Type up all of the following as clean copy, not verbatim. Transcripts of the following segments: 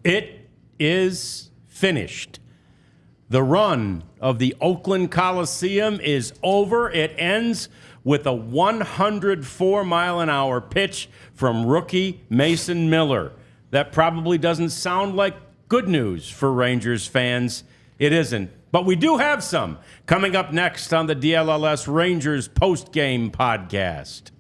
It is finished. The run of the Oakland Coliseum is over. It ends with a 104-mile-an-hour pitch from rookie Mason Miller. That probably doesn't sound like good news for Rangers fans. It isn't. But we do have some coming up next on the DLLS Rangers Postgame podcast.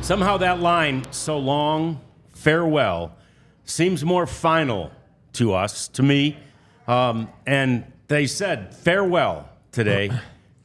Somehow that line, so long, farewell, seems more final to us, to me. And they said farewell today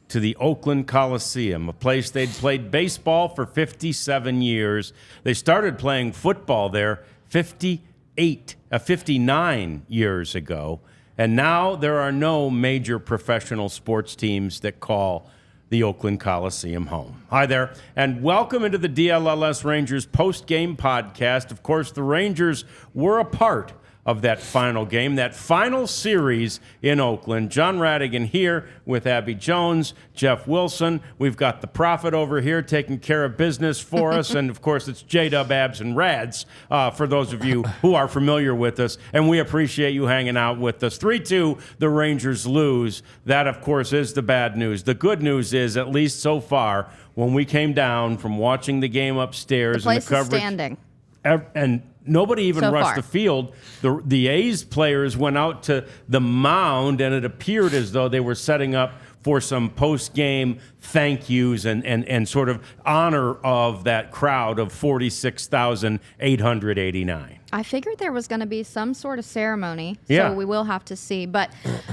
to the Oakland Coliseum, a place they'd played baseball for 57 years. They started playing football there 59 years ago. And now there are no major professional sports teams that call the Oakland Coliseum home. Hi there, and welcome into the DLLS Rangers post-game podcast. Of course, the Rangers were a part of that final game, that final series in Oakland. John Radigan here with Abby Jones, Jeff Wilson. We've got the Prophet over here taking care of business for us, and of course, it's J-Dub, Abs, and Rads for those of you who are familiar with us, and we appreciate you hanging out with us. 3-2, the Rangers lose. That, of course, is the bad news. The good news is, at least so far, when we came down from watching the game upstairs, the place and the coverage, is standing. And nobody even so rushed far. the field. The A's players went out to the mound, and it appeared as though they were setting up for some post-game thank yous and sort of honor of that crowd of 46,889. I figured there was going to be some sort of ceremony, Yeah. so we will have to see. But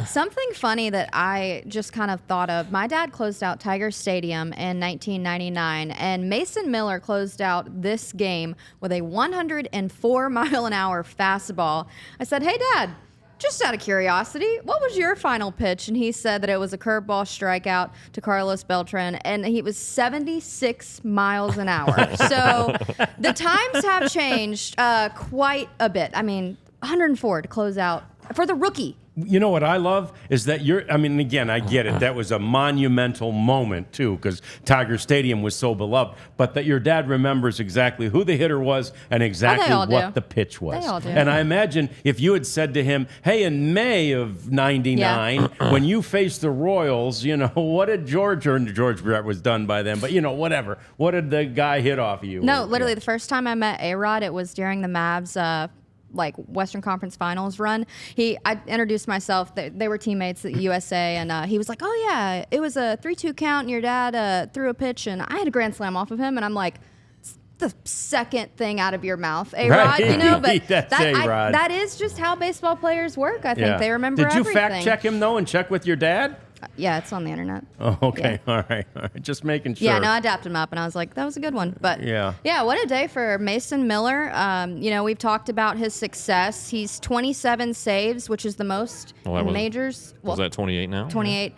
something funny that I just kind of thought of, my dad closed out Tiger Stadium in 1999, and Mason Miller closed out this game with a 104-mile-an-hour fastball. I said, hey, Dad, just out of curiosity, what was your final pitch? And he said that it was a curveball strikeout to Carlos Beltran, and he was 76 miles an hour. So the times have changed quite a bit. I mean, 104 to close out for the rookie. You know what I love is that again, I get it. That was a monumental moment, too, because Tiger Stadium was so beloved. But that your dad remembers exactly who the hitter was and exactly what the pitch was. They all do. And I imagine if you had said to him, hey, in May of 99, when you faced the Royals, what did George Brett was done by then, but, whatever. What did the guy hit off of you? No, literally the first time I met A-Rod, it was during the Mavs Western Conference Finals run. I introduced myself. They were teammates at USA, and he was like, "Oh yeah, it was a 3-2 count, and your dad threw a pitch, and I had a grand slam off of him." And I'm like, "It's the second thing out of your mouth, A-Rod." Right. But That's A-Rod. that is just how baseball players work. I think they remember Did you everything. fact check him though and check with your dad? Yeah, it's on the internet. Oh, okay. Yeah. All right. Just making sure. Yeah, no, I dapped him up, and I was like, that was a good one. But yeah, what a day for Mason Miller. We've talked about his success. He's 27 saves, which is the most in majors. Was that 28 now? 28,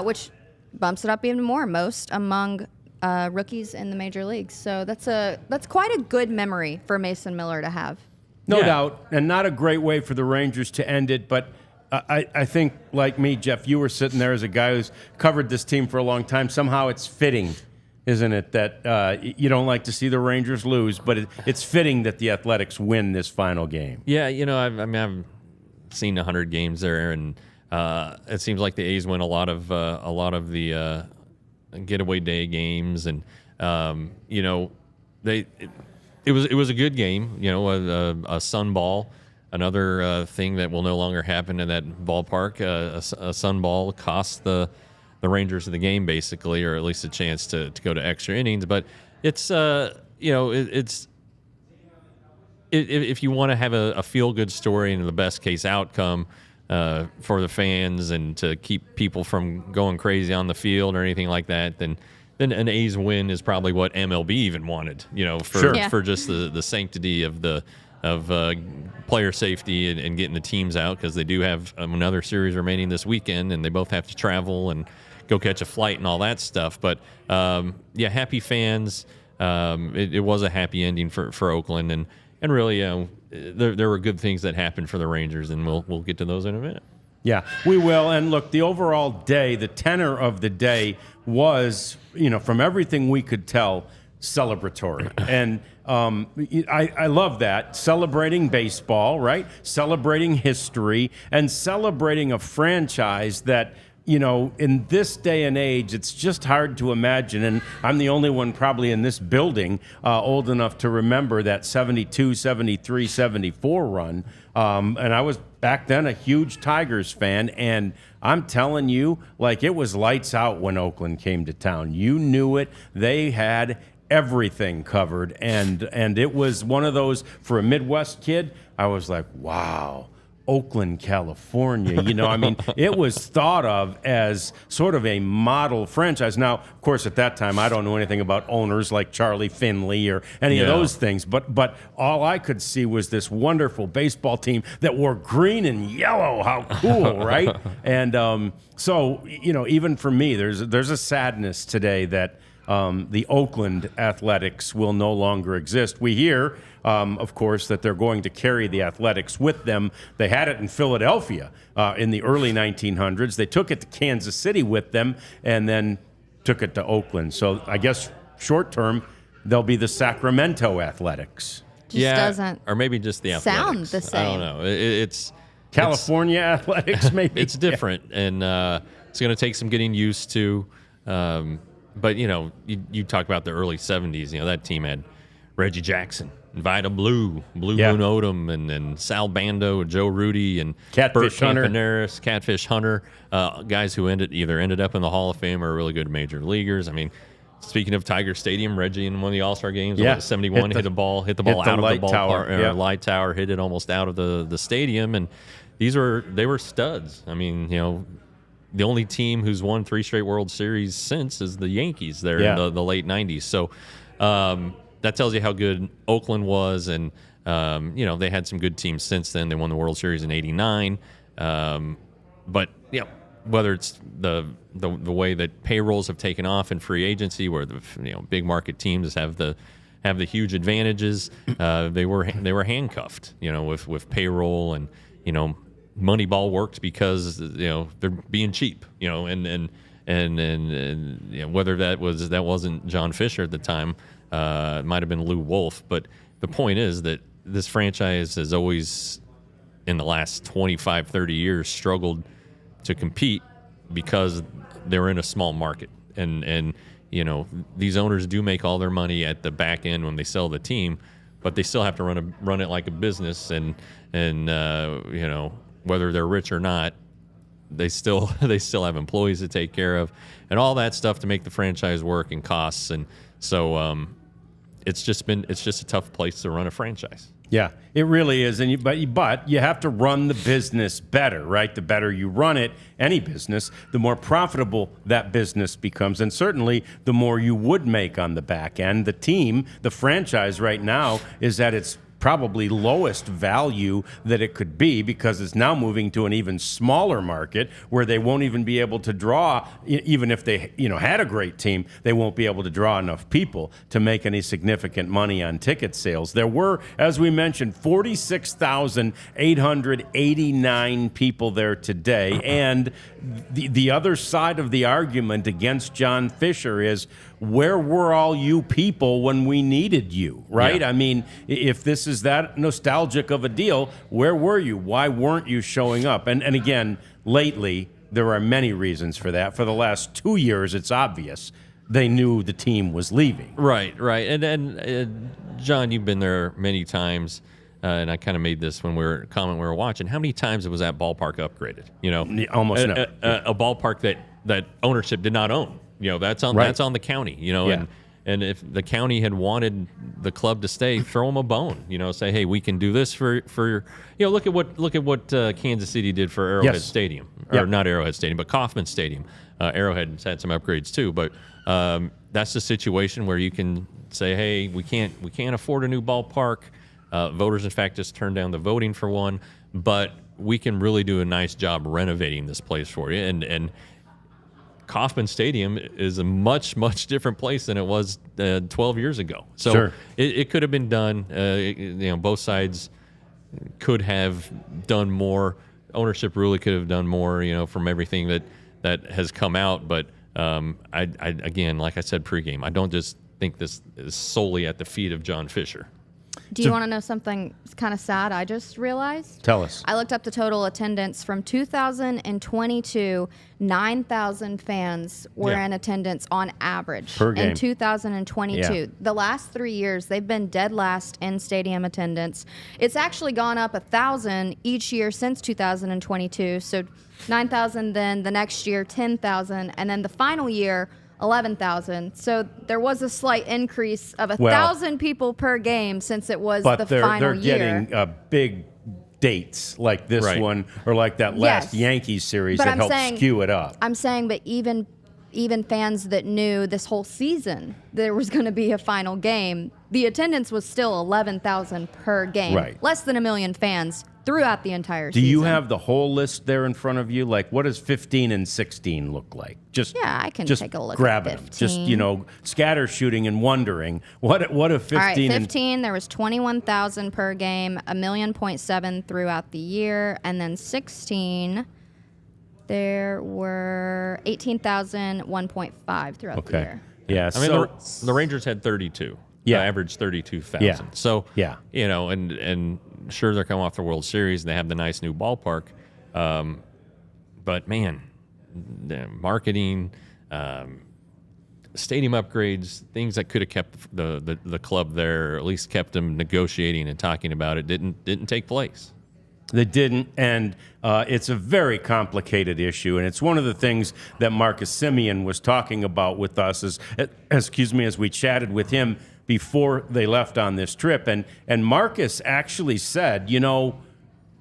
which bumps it up even more, most among rookies in the major leagues. So that's quite a good memory for Mason Miller to have. No doubt, and not a great way for the Rangers to end it, but I think, like me, Jeff, you were sitting there as a guy who's covered this team for a long time. Somehow it's fitting, isn't it, that you don't like to see the Rangers lose, but it's fitting that the Athletics win this final game. Yeah, I've seen 100 games there, and it seems like the A's win a lot of the getaway day games, and it was a good game. A sun ball. Another thing that will no longer happen in that ballpark, a sun ball cost the Rangers of the game, basically, or at least a chance to go to extra innings. But it's if you want to have a feel-good story and the best-case outcome for the fans and to keep people from going crazy on the field or anything like that, then an A's win is probably what MLB even wanted, for just the sanctity of player safety and getting the teams out, because they do have another series remaining this weekend, and they both have to travel and go catch a flight and all that stuff. But happy fans. It was a happy ending for Oakland, and really, there were good things that happened for the Rangers, and we'll get to those in a minute. Yeah, we will. And look, the overall day, the tenor of the day was, from everything we could tell, celebratory. And I love that. Celebrating baseball, right? Celebrating history and celebrating a franchise that, in this day and age, it's just hard to imagine. And I'm the only one probably in this building old enough to remember that 72, 73, 74 run. And I was back then a huge Tigers fan. And I'm telling you, it was lights out when Oakland came to town. You knew it. They had everything covered. And it was one of those, for a Midwest kid, I was like, wow. Oakland, California. It was thought of as sort of a model franchise. Now, of course, at that time, I don't know anything about owners like Charlie Finley or any of those things, but all I could see was this wonderful baseball team that wore green and yellow. How cool, right? And so, even for me, there's a sadness today that the Oakland Athletics will no longer exist. We hear, of course, that they're going to carry the Athletics with them. They had it in Philadelphia in the early 1900s. They took it to Kansas City with them and then took it to Oakland. So I guess short term, they'll be the Sacramento Athletics. Doesn't or maybe just the Athletics. Sound the same. I don't know. It's California Athletics, maybe. It's different, and it's going to take some getting used to. But, you talk about the early 70s, that team had Reggie Jackson, Vida Blue Moon Odom, and Sal Bando, Joe Rudy, and Catfish Bert Hunter. Campaneris, Catfish Hunter, guys who either ended up in the Hall of Fame or really good major leaguers. I mean, speaking of Tiger Stadium, Reggie in one of the All-Star games, 71, hit the ball out of the ballpark, light tower, hit it almost out of the stadium, and they were studs. I mean, the only team who's won 3 straight World Series since is the Yankees there in the late 90s. So that tells you how good Oakland was. And, they had some good teams since then. They won the World Series in '89. But, whether it's the way that payrolls have taken off in free agency, where the big market teams have the huge advantages, they were handcuffed, with payroll and, Moneyball worked because they're being cheap, and whether that wasn't John Fisher at the time, it might have been Lou Wolf, but the point is that this franchise has always, in the last 25, 30 years, struggled to compete because they're in a small market, and these owners do make all their money at the back end when they sell the team, but they still have to run it like a business, and whether they're rich or not, they still have employees to take care of, and all that stuff to make the franchise work, and costs, and so it's just a tough place to run a franchise. Yeah, it really is, but you have to run the business better, right? The better you run it, any business, the more profitable that business becomes, and certainly the more you would make on the back end. The franchise right now is at its probably lowest value that it could be, because it's now moving to an even smaller market where they won't even be able to draw, even if they had a great team, they won't be able to draw enough people to make any significant money on ticket sales. There were, as we mentioned, 46,889 people there today, and the other side of the argument against John Fisher is, where were all you people when we needed you, right? Yeah. I mean, if this is that nostalgic of a deal, where were you? Why weren't you showing up? And again, lately, there are many reasons for that. For the last 2 years, it's obvious they knew the team was leaving. Right. And John, you've been there many times, and I kind of made this when we were watching. How many times was that ballpark upgraded? Almost never. A ballpark that ownership did not own. That's on the county. And if the county had wanted the club to stay, throw them a bone. Say, hey, we can do this for look at what Kansas City did for Arrowhead Yes. Stadium, Yep. or not Arrowhead Stadium, but Kauffman Stadium. Arrowhead had some upgrades too, but that's the situation where you can say, hey, we can't afford a new ballpark. Voters, in fact, just turned down the voting for one, but we can really do a nice job renovating this place for you. And Kauffman Stadium is a much, much different place than it was 12 years ago. So Sure. it could have been done. Both sides could have done more. Ownership really could have done more, from everything that has come out. But I again, like I said pregame, I don't just think this is solely at the feet of John Fisher. Do you want to know something kind of sad I just realized? Tell us. I looked up the total attendance from 2022. 9,000 fans were Yeah. in attendance on average Per game. in 2022. Yeah. The last 3 years, they've been dead last in stadium attendance. It's actually gone up 1,000 each year since 2022. So 9,000, then the next year 10,000, and then the final year 11,000. So there was a slight increase of 1,000 people per game since it was But the they're final year. getting big dates like this Right. one or like that last Yes. Yankees series But that I'm helped saying- skew it up. I'm saying, but even fans that knew this whole season there was going to be a final game, the attendance was still 11,000 per game. Right. Less than 1 million fans throughout the entire Do season. you have the whole list there in front of you? Like, what does 15 and 16 look like? Just Yeah, I can just take a look at grabbing them. 15. Just scatter shooting and wondering what if 15 All right, and 15, there was 21,000 per game, 1.7 million throughout the year, and then 16, there were 18,000, 1.5 throughout the year. Yeah. I mean, so the Rangers had 32. Yeah. Average 32,000. Yeah. So, Yeah. and sure, they're coming off the World Series and they have the nice new ballpark. But man, the marketing, stadium upgrades, things that could have kept the club there, or at least kept them negotiating and talking about it, didn't take place. They didn't, and it's a very complicated issue, and it's one of the things that Marcus Simeon was talking about with us as we chatted with him before they left on this trip, and Marcus actually said,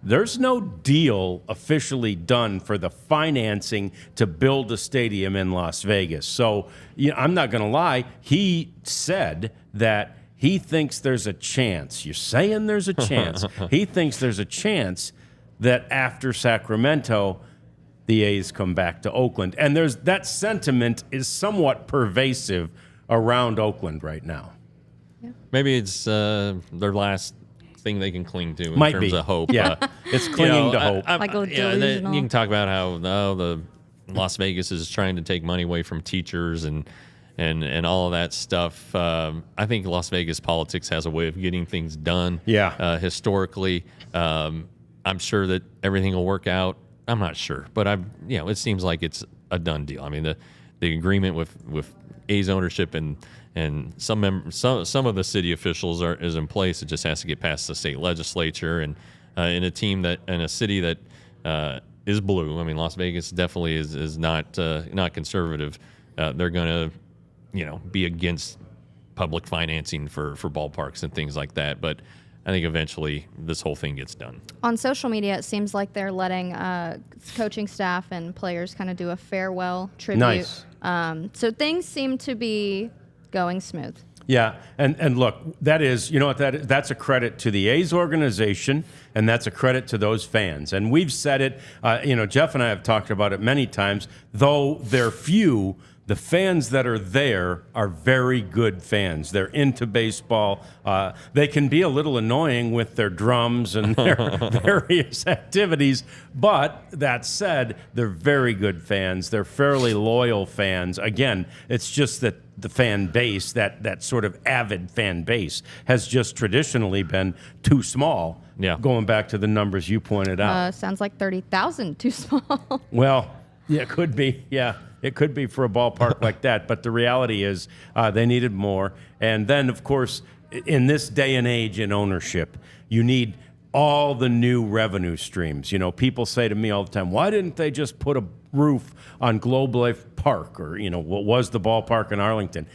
there's no deal officially done for the financing to build a stadium in Las Vegas. So I'm not going to lie, he said that he thinks there's a chance. You're saying there's a chance. He thinks there's a chance that after Sacramento, the A's come back to Oakland. And that sentiment is somewhat pervasive around Oakland right now. Maybe it's their last thing they can cling to in Might terms be. of hope. Yeah, it's clinging to hope. Like a and then delusional. you can talk about how the Las Vegas is trying to take money away from teachers and all of that stuff. I think Las Vegas politics has a way of getting things done. Yeah. Historically, I'm sure that everything will work out. I'm not sure, but it seems like it's a done deal. I mean, the agreement with A's ownership and some of the city officials is in place. It just has to get past the state legislature, and in a city that is blue. I mean, Las Vegas definitely is not conservative. They're going to be against public financing for ballparks and things like that. But I think eventually this whole thing gets done. On social media, it seems like they're letting coaching staff and players kind of do a farewell tribute. Nice. So things seem to be going smooth. Yeah, and look, that is, that's a credit to the A's organization, and that's a credit to those fans. And we've said it, Jeff and I have talked about it many times, though they're few. The fans that are there are very good fans. They're into baseball. They can be a little annoying with their drums and their various activities, but that said, they're very good fans. They're fairly loyal fans. Again, it's just that the fan base, that sort of avid fan base, has just traditionally been too small. Yeah. Going back to the numbers you pointed out. Sounds like 30,000 too small. Well, yeah, it could be. Yeah, it could be for a ballpark like that. But the reality is they needed more. And then, of course, in this day and age in ownership, you need all the new revenue streams. People say to me all the time, why didn't they just put a roof on Globe Life Park or, what was the ballpark in Arlington?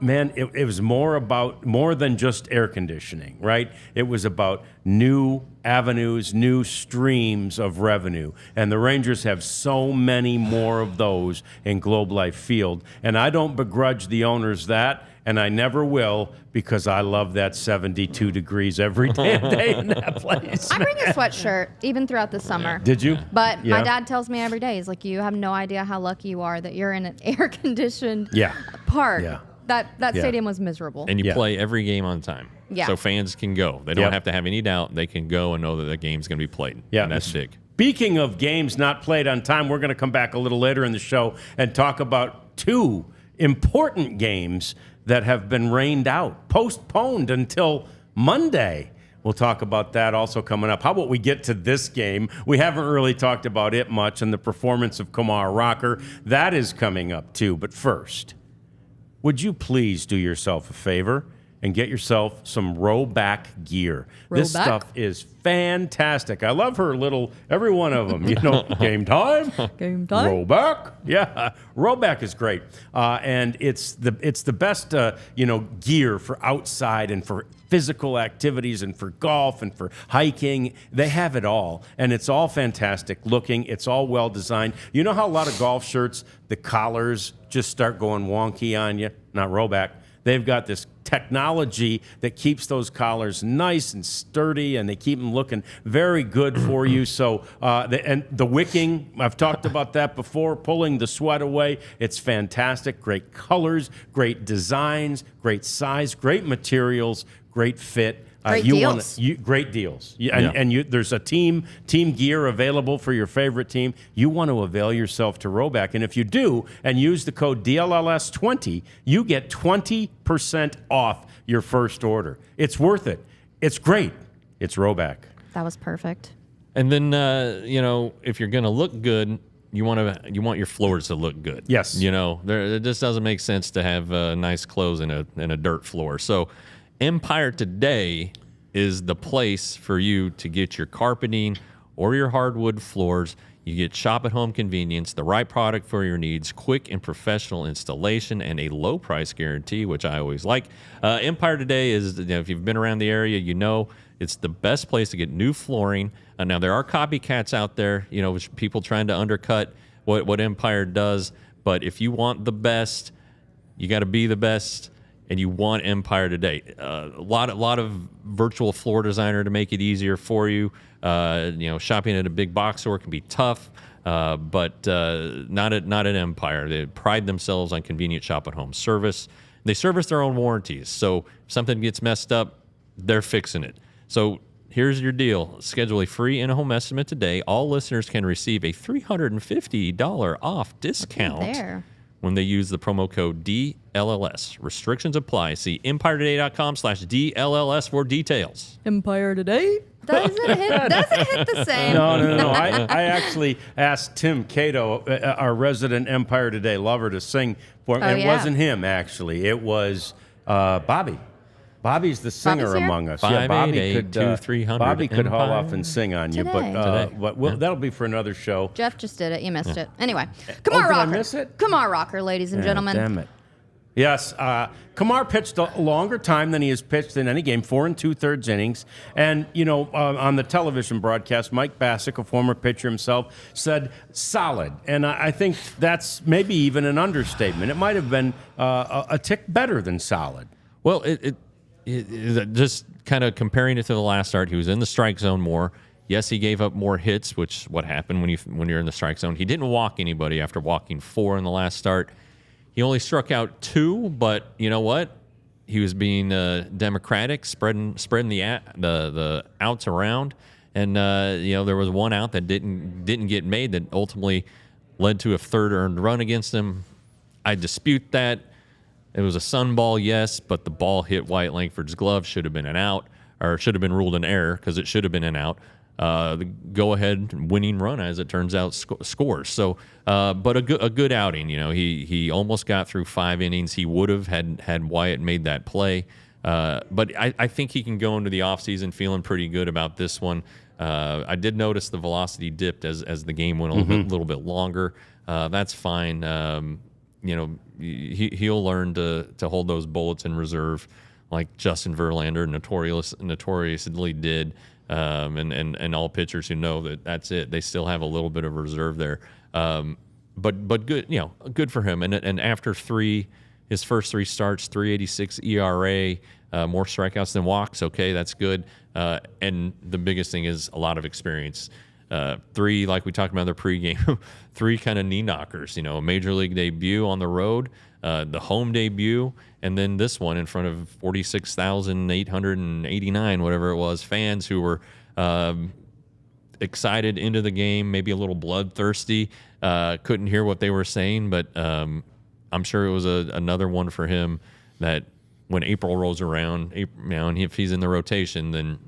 man, it was more than just air conditioning, right? It was about new avenues, new streams of revenue. And the Rangers have so many more of those in Globe Life Field. And I don't begrudge the owners that, and I never will, because I love that 72 degrees every damn day in that place. I bring a sweatshirt even throughout the summer. Did you? But Yeah. my dad tells me every day, he's like, you have no idea how lucky you are that you're in an air-conditioned Yeah. park. Yeah. That Yeah. stadium was miserable. And you Yeah. play every game on time. Yeah. So fans can go. They don't Yep. have to have any doubt. They can go and know that the game's going to be played. Yeah. And that's big. Speaking of games not played on time, we're going to come back a little later in the show and talk about two important games that have been rained out, postponed until Monday. We'll talk about that also coming up. How about we get to this game? We haven't really talked about it much, and the performance of Kumar Rocker. That is coming up too. But first, would you please do yourself a favor and get yourself some Rowback gear? This Rowback? stuff is fantastic. I love her little, every one of them. You know, game time. Game time? Rowback. Yeah, Rowback is great. And it's the best, gear for outside and for physical activities and for golf and for hiking. They have it all. And it's all fantastic looking. It's all well designed. You know how a lot of golf shirts, the collars just start going wonky on you? Not Rowback. They've got this technology that keeps those collars nice and sturdy, and they keep them looking very good for you. So, and the wicking, I've talked about that before, pulling the sweat away. It's fantastic. Great colors, great designs, great size, great materials, great fit. Great deals. Great deals. And there's a team gear available for your favorite team. You want to avail yourself to Rowback. And if you do and use the code DLLS20, you get 20% off your first order. It's worth it. It's great. It's Rowback. That was perfect. And then, if you're going to look good, you want your floors to look good. Yes. It just doesn't make sense to have nice clothes in a dirt floor. So Empire Today is the place for you to get your carpeting or your hardwood floors. You get shop at home convenience, the right product for your needs, quick and professional installation, and a low price guarantee, which I always like. Empire Today is, if you've been around the area, it's the best place to get new flooring. Now, there are copycats out there, which people trying to undercut what Empire does. But if you want the best, you got to be the best. And you want Empire Today. A lot of virtual floor designer to make it easier for you. Shopping at a big box store can be tough, but not at Empire. They pride themselves on convenient shop at home service. They service their own warranties. So if something gets messed up, they're fixing it. So here's your deal. Schedule a free in-home estimate today. All listeners can receive a $350 off discount when they use the promo code DLLS. Restrictions apply. See EmpireToday.com/DLLS for details. Empire Today? Doesn't hit the same. No. I actually asked Tim Cato, our resident Empire Today lover, to sing for me. It wasn't him, actually. It was Bobby. Bobby's the singer Bobby's here? among us. 588-2300 Bobby could haul Empire. off and sing on you, Today. but that'll be for another show. Jeff just did it. You missed it. Anyway, Kumar did I Rocker. miss it? Kumar Rocker, ladies and gentlemen. Damn it. Yes, Kumar pitched a longer time than he has pitched in any game, 4 2/3 innings. And, on the television broadcast, Mike Bassick, a former pitcher himself, said solid. And I think that's maybe even an understatement. It might have been a tick better than solid. Well, it just kind of comparing it to the last start, he was in the strike zone more. Yes, he gave up more hits, which what happened when you're in the strike zone. He didn't walk anybody after walking 4 in the last start. He only struck out 2, but you know what? He was being democratic, spreading the outs around, and there was one out that didn't get made that ultimately led to a third earned run against him. I dispute that. It was a sun ball, yes, but the ball hit Wyatt Langford's glove. Should have been an out, or should have been ruled an error because it should have been an out. The go-ahead winning run, as it turns out, scores. So, but a good outing. He almost got through 5 innings. He would have had Wyatt made that play. But I think he can go into the offseason feeling pretty good about this one. I did notice the velocity dipped as the game went a little bit longer. That's fine. he'll learn to hold those bullets in reserve, like Justin Verlander notoriously did, and all pitchers who know that's it. They still have a little bit of reserve there, but good, good for him. And after his first 3 starts, 3.86 ERA, more strikeouts than walks. Okay, that's good. And the biggest thing is a lot of experience. 3, like we talked about in the pregame, 3 kind of knee knockers. A major league debut on the road, the home debut, and then this one in front of 46,889, whatever it was, fans who were excited into the game, maybe a little bloodthirsty. Couldn't hear what they were saying, but I'm sure it was another one for him that when April rolls around, and if he's in the rotation, then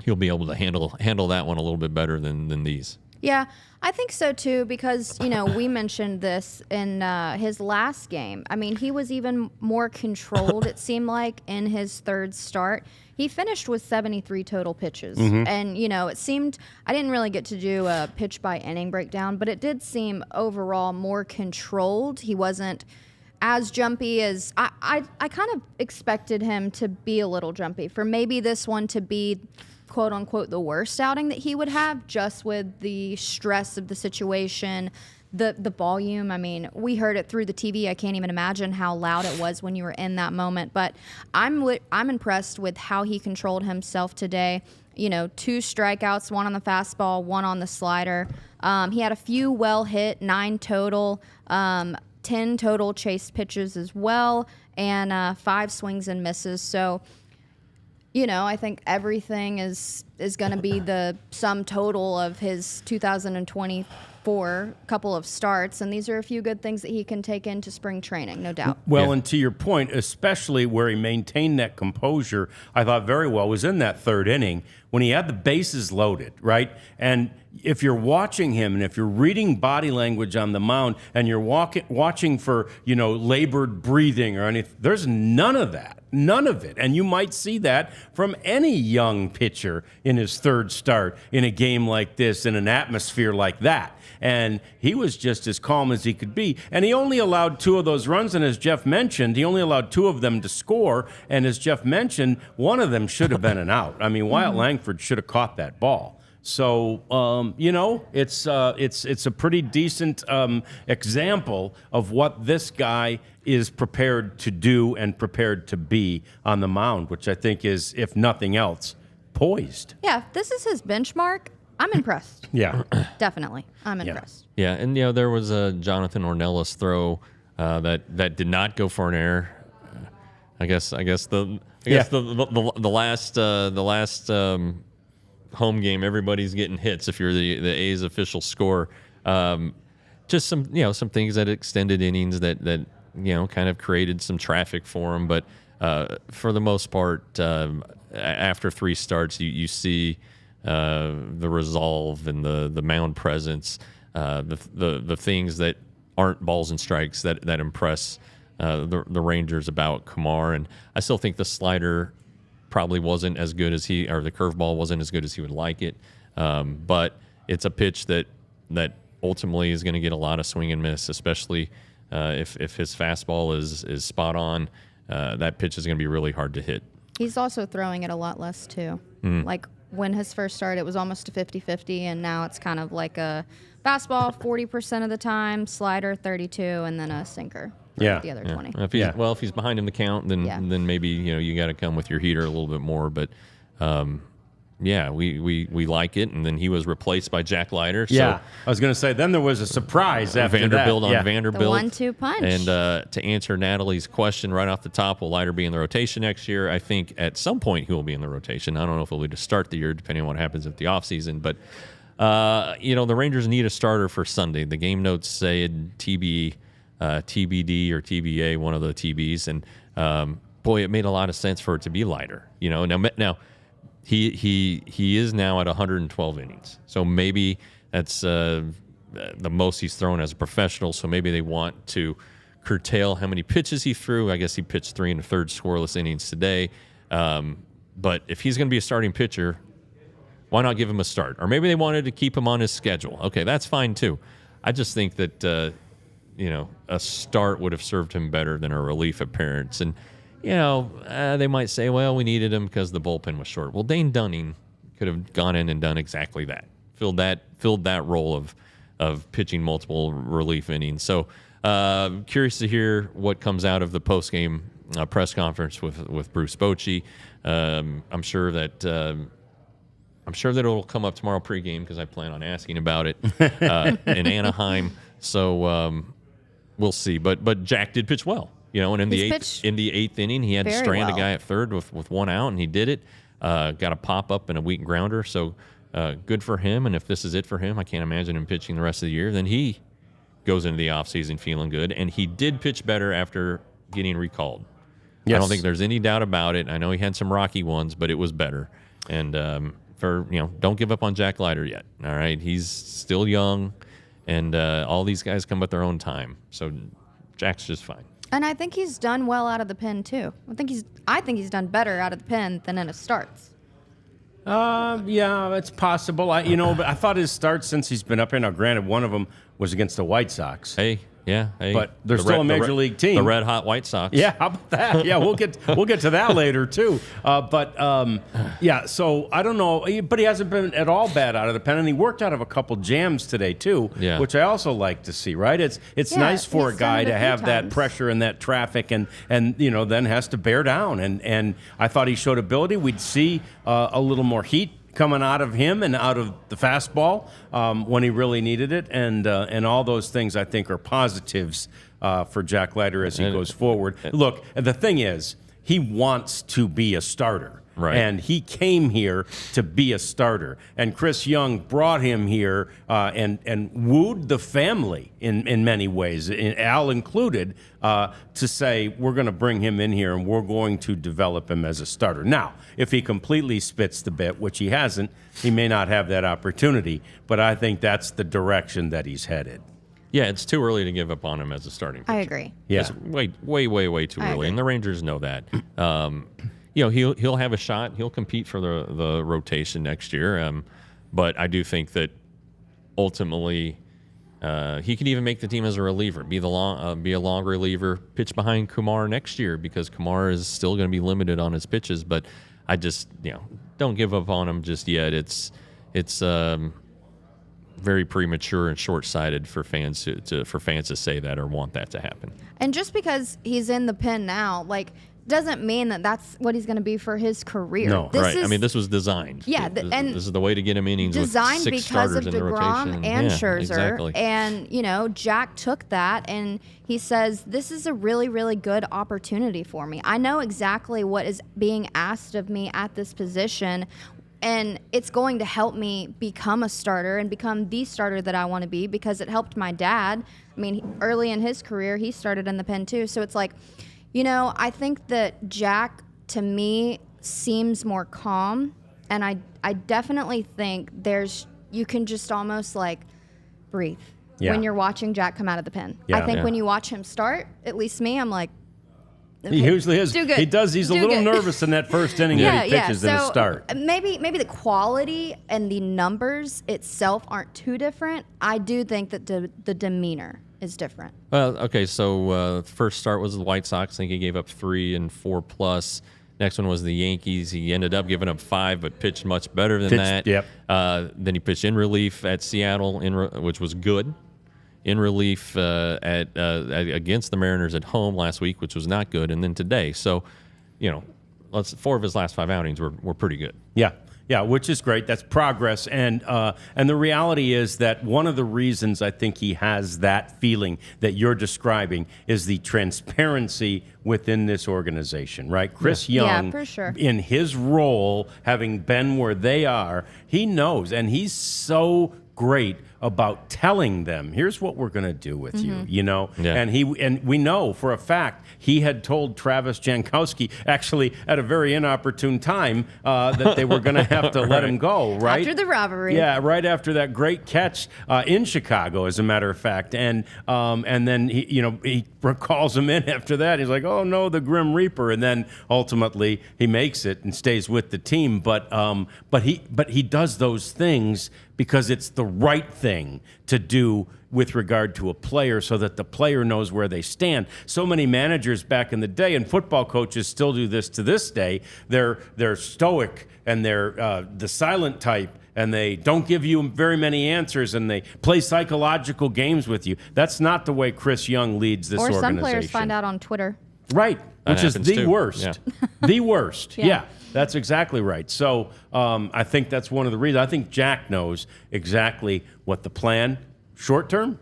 he'll be able to handle that one a little bit better than these. Yeah, I think so too, because, we mentioned this in his last game. I mean, he was even more controlled, it seemed like, in his third start. He finished with 73 total pitches. And, it seemed, I didn't really get to do a pitch by inning breakdown, but it did seem overall more controlled. He wasn't as jumpy as I kind of expected him to be a little jumpy, for maybe this one to be quote unquote the worst outing that he would have, just with the stress of the situation, the volume. I mean, we heard it through the TV. I can't even imagine how loud it was when you were in that moment. But I'm impressed with how he controlled himself today. 2 strikeouts, 1 on the fastball, 1 on the slider. He had a few well hit, 9 total, 10 total chase pitches as well, and 5 swings and misses. So, I think everything is going to be the sum total of his 2024 couple of starts, and these are a few good things that he can take into spring training, no doubt. Well, and to your point, especially where he maintained that composure, I thought very well, was in that 3rd inning when he had the bases loaded, right? And if you're watching him and if you're reading body language on the mound and you're watching for, labored breathing or anything, there's none of that. None of it. And you might see that from any young pitcher in his 3rd start in a game like this, in an atmosphere like that. And he was just as calm as he could be. And he only allowed 2 of those runs. And as Jeff mentioned, he only allowed 2 of them to score. And as Jeff mentioned, one of them should have been an out. I mean, Wyatt Langford should have caught that ball. So, it's a pretty decent example of what this guy is prepared to do and prepared to be on the mound, which I think is, if nothing else, poised. Yeah, if this is his benchmark, I'm impressed. Yeah. Definitely. I'm impressed. Yeah, and there was a Jonathan Ornelas throw that did not go for an error. I guess the last home game, everybody's getting hits if you're the A's official score. Just some some things that extended innings that kind of created some traffic for him, but for the most part, after 3 starts, you see the resolve and the mound presence, the things that aren't balls and strikes that impress the Rangers about Kumar. And I still think the slider probably wasn't as good as the curveball wasn't as good as he would like it. But it's a pitch that ultimately is going to get a lot of swing and miss, especially if his fastball is spot on. That pitch is going to be really hard to hit. He's also throwing it a lot less too. Like when his first started, it was almost a 50-50, and now it's kind of like a fastball 40% of the time, slider 32, and then a sinker. Yeah. The other 20. If he's behind him the count, then maybe you got to come with your heater a little bit more. But we like it. And then he was replaced by Jack Leiter. So I was going to say, then there was a surprise after Vanderbilt that. on Vanderbilt. The 1-2 punch. And to answer Natalie's question right off the top, will Leiter be in the rotation next year? I think at some point he will be in the rotation. I don't know if he'll be to start the year, depending on what happens at the offseason. But the Rangers need a starter for Sunday. The game notes say TBD or TBA, one of the TBs, and it made a lot of sense for it to be Leiter. Now he is now at 112 innings, so maybe that's the most he's thrown as a professional. So maybe they want to curtail how many pitches he threw. I guess he pitched 3 1/3 scoreless innings today. But if he's going to be a starting pitcher, why not give him a start? Or maybe they wanted to keep him on his schedule. Okay, that's fine too. I just think that a start would have served him better than a relief appearance. And, they might say, well, we needed him because the bullpen was short. Well, Dane Dunning could have gone in and done exactly that, filled that role of pitching multiple relief innings. So curious to hear what comes out of the postgame press conference with Bruce Bochy. I'm sure that it'll come up tomorrow pregame because I plan on asking about it in Anaheim. So we'll see. But Jack did pitch well, and in the eighth inning, he had to strand a guy at third with one out, and he did it. Got a pop up and a weak grounder. So good for him. And if this is it for him, I can't imagine him pitching the rest of the year. Then he goes into the offseason feeling good, and he did pitch better after getting recalled. Yes. I don't think there's any doubt about it. I know he had some rocky ones, but it was better. And don't give up on Jack Leiter yet. All right, he's still young, and all these guys come at their own time. So Jack's just fine. And I think he's done well out of the pen too. I think he's done better out of the pen than in his starts. Yeah, it's possible. But I thought his starts since he's been up here. Now, granted, one of them was against the White Sox. Hey. But they're still a major league team. The Red Hot White Sox. Yeah, how about that? Yeah, we'll get to that later too. So I don't know, but he hasn't been at all bad out of the pen, and he worked out of a couple jams today too, which I also like to see. Right? It's nice for a guy to have that pressure and that traffic, and then has to bear down. And I thought he showed ability. We'd see a little more heat coming out of him and out of the fastball when he really needed it, and all those things I think are positives for Jack Leiter as he goes forward. Look, the thing is, he wants to be a starter. Right. And he came here to be a starter. And Chris Young brought him here and wooed the family in many ways, Al included, to say, we're going to bring him in here and we're going to develop him as a starter. Now, if he completely spits the bit, which he hasn't, he may not have that opportunity. But I think that's the direction that he's headed. Yeah, it's too early to give up on him as a starting pitcher. I agree. Yeah. It's way too early. And the Rangers know that. He'll have a shot. He'll compete for the rotation next year. But I do think that ultimately he could even make the team as a reliever, be a long reliever, pitch behind Kumar next year because Kumar is still going to be limited on his pitches. But I just don't give up on him just yet. It's very premature and short-sighted for fans to say that or want that to happen. And just because he's in the pen now, doesn't mean that that's what he's going to be for his career. No, right. This was designed. Yeah, and this is the way to get him innings designed with 6 starters in the rotation. DeGrom and Scherzer. Exactly. And, Jack took that and he says, this is a really, really good opportunity for me. I know exactly what is being asked of me at this position, and it's going to help me become a starter and become the starter that I want to be because it helped my dad. I mean, early in his career, he started in the pen too. So it's like, I think that Jack, to me, seems more calm, and I definitely think you can just almost breathe when you're watching Jack come out of the pen. Yeah. I think when you watch him start, at least me, I'm like, okay, he usually is. Do good. He does. He's a little nervous in that first inning that he pitches in his start. Maybe the quality and the numbers itself aren't too different. I do think that the demeanor is different. Well, okay, so first start was the White Sox. I think he gave up 3 and 4+. Next one was the Yankees. He ended up giving up 5, but pitched much better than that. Yep. Then he pitched in relief at Seattle, which was good. In relief against the Mariners at home last week, which was not good, and then today. So, 4 of his last 5 outings were pretty good. Yeah, which is great. That's progress, and the reality is that one of the reasons I think he has that feeling that you're describing is the transparency within this organization, right? Chris Young, for sure. In his role, having been where they are, he knows, and he's so great about telling them, here's what we're going to do with you, Yeah. And we know for a fact he had told Travis Jankowski, actually at a very inopportune time, that they were going to have to let him go, right? After the robbery. Yeah, right after that great catch in Chicago, as a matter of fact. And then he calls him in after that. He's like, oh no, the Grim Reaper. And then ultimately he makes it and stays with the team. But he does those things because it's the right thing. thing to do with regard to a player so that the player knows where they stand. So many managers back in the day, and football coaches still do this to this day, they're stoic and they're the silent type, and they don't give you very many answers, and they play psychological games with you. That's not the way Chris Young leads this organization. Or some players find out on Twitter. Right, which is the too. worst. Yeah. The worst. Yeah. Yeah, that's exactly right. So I think that's one of the reasons. I think Jack knows exactly what the plan, short term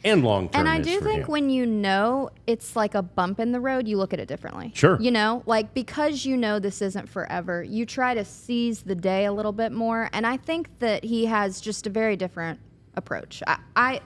and long term, And I is do for think him. when you know it's like a bump in the road, you look at it differently. Sure. You know, like because you know this isn't forever, you try to seize the day a little bit more. And I think that he has just a very different approach. I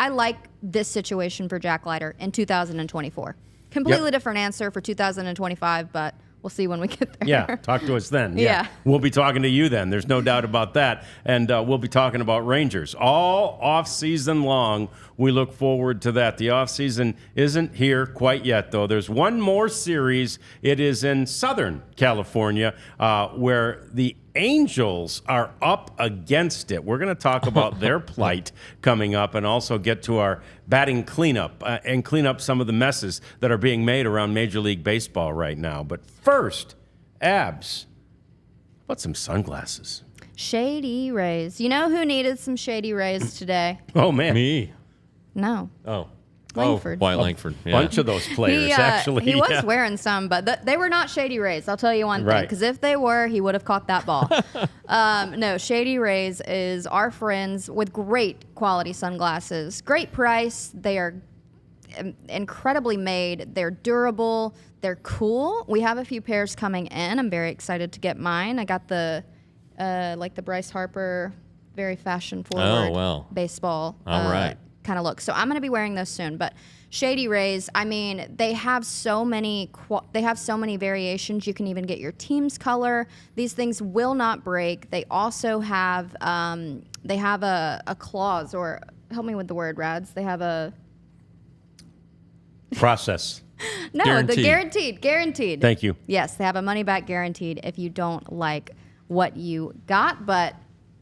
like this situation for Jack Leiter in 2024. Completely different answer for 2025, but we'll see when we get there. Yeah, talk to us then. Yeah. We'll be talking to you then. There's no doubt about that. And we'll be talking about Rangers all off-season long. We look forward to that. The off-season isn't here quite yet, though. There's one more series. It is in Southern California where the Angels are up against it. We're going to talk about their plight coming up and also get to our batting cleanup and clean up some of the messes that are being made around Major League Baseball right now. But first, Abs, how about some sunglasses? Shady Rays. You know who needed some Shady Rays today? Oh, man. Me. No. Oh. Langford. Wyatt Langford. Yeah. Bunch of those players, actually. He was yeah. wearing some, but they were not Shady Rays. I'll tell you one thing, Right. because if they were, he would have caught that ball. No, Shady Rays is our friends with great quality sunglasses. Great price. They are incredibly made. They're durable. They're cool. We have a few pairs coming in. I'm very excited to get mine. I got the like the Bryce Harper, very fashion forward wow. baseball. All right. Kind of look. So I'm going to be wearing those soon. But Shady Rays, I mean, they have so many variations. You can even get your team's color. These things will not break. They also have a clause, or help me with the word, Rads. They have a Process. no, Guaranteed. the guaranteed. Thank you. Yes, they have a money back guaranteed if you don't like what you got, but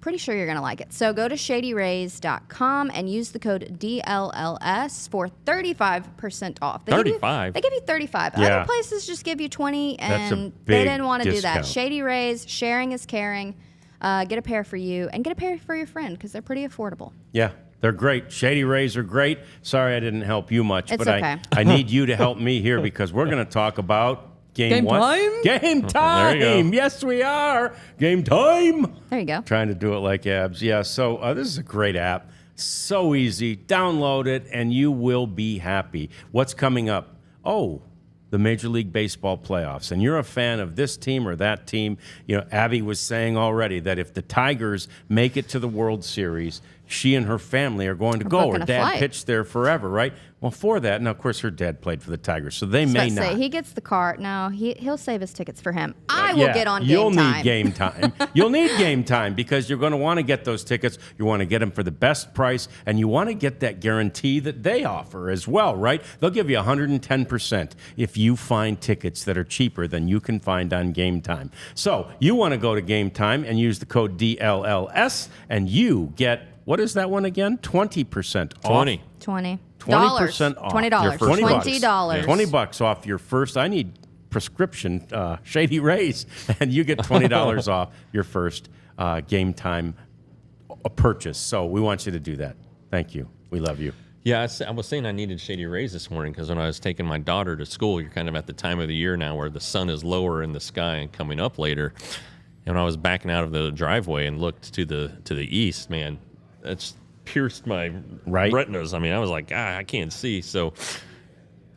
pretty sure you're going to like it. So go to shadyrays.com and use the code DLLS for 35% off. 35? They give you 35. Yeah. Other places just give you 20, That's a and big they didn't want to do that. discount. Shady Rays, sharing is caring. Get a pair for you and get a pair for your friend because they're pretty affordable. Yeah, they're great. Shady Rays are great. Sorry I didn't help you much, It's but okay. I need you to help me here because we're going to talk about Game what? time? Game time. There you go. Yes, we are. Game time. There you go. Trying to do it like Abs. Yeah, so this is a great app. So easy. Download it, and you will be happy. What's coming up? Oh, the Major League Baseball playoffs. And you're a fan of this team or that team. You know, Abby was saying already that if the Tigers make it to the World Series, she and her family are going to go. Her booking a dad flight. pitched there forever, right? Well, for that, and of course her dad played for the Tigers, so they may Let's not. say he gets the car. No, he'll save his tickets for him. I will get on game You'll time. need game time. You'll need game time because you're going to want to get those tickets. You want to get them for the best price, and you want to get that guarantee that they offer as well, right? They'll give you 110% if you find tickets that are cheaper than you can find on Game Time. So you want to go to Game Time and use the code DLLS, and you get, what is that one again? 20% off. 20. 20. 20% off. $20. Your first $20. $20 off your first. I need prescription Shady Rays, and you get $20 off your first Game Time purchase. So we want you to do that. Thank you. We love you. Yeah, I was saying I needed Shady Rays this morning because when I was taking my daughter to school, you're kind of at the time of the year now where the sun is lower in the sky and coming up later. And when I was backing out of the driveway and looked to the east, man, it's pierced my retinas. I mean, I was like, I can't see. So